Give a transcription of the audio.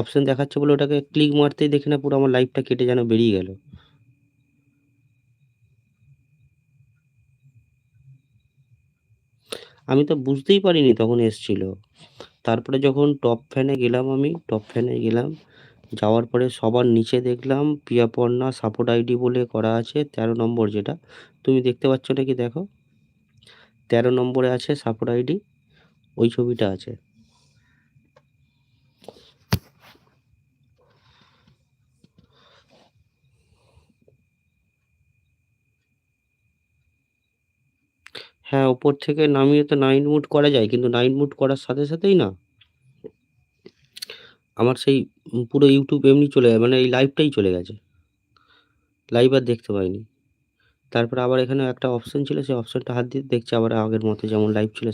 Option দেখাচ্ছে বলে ওটাকে ক্লিক মারতেই দেখি না পুরো আমার লাইভটা কেটে যেন বেরিয়ে গেল। আমি তো বুঝতেই পারিনি তখন এসছিল। তারপরে যখন টপ ফ্যানে গেলাম, যাওয়ার পরে সবার নিচে দেখলাম প্রিয়াপর্ণা সাপোর্ট আইডি বলে করা আছে 13 নম্বর, যেটা তুমি দেখতে পাচ্ছ নাকি দেখো, 13 নম্বরে আছে সাপোর্ট আইডি, ওই ছবিটা আছে। হ্যাঁ, ওপর থেকে নামিয়ে তো নাইট মুড করা যায়, কিন্তু নাইট মুড করার সাথে সাথেই না আমার সেই পুরো ইউটিউব এমনি চলে যায়, মানে এই লাইভটাই চলে গেছে, লাইভ আর দেখতে পাইনি। তারপরে আবার এখানে একটা অপশন ছিল, সেই অপশনটা হাত দিয়ে দেখছি আবার আগের মতো যেমন লাইভ ছিল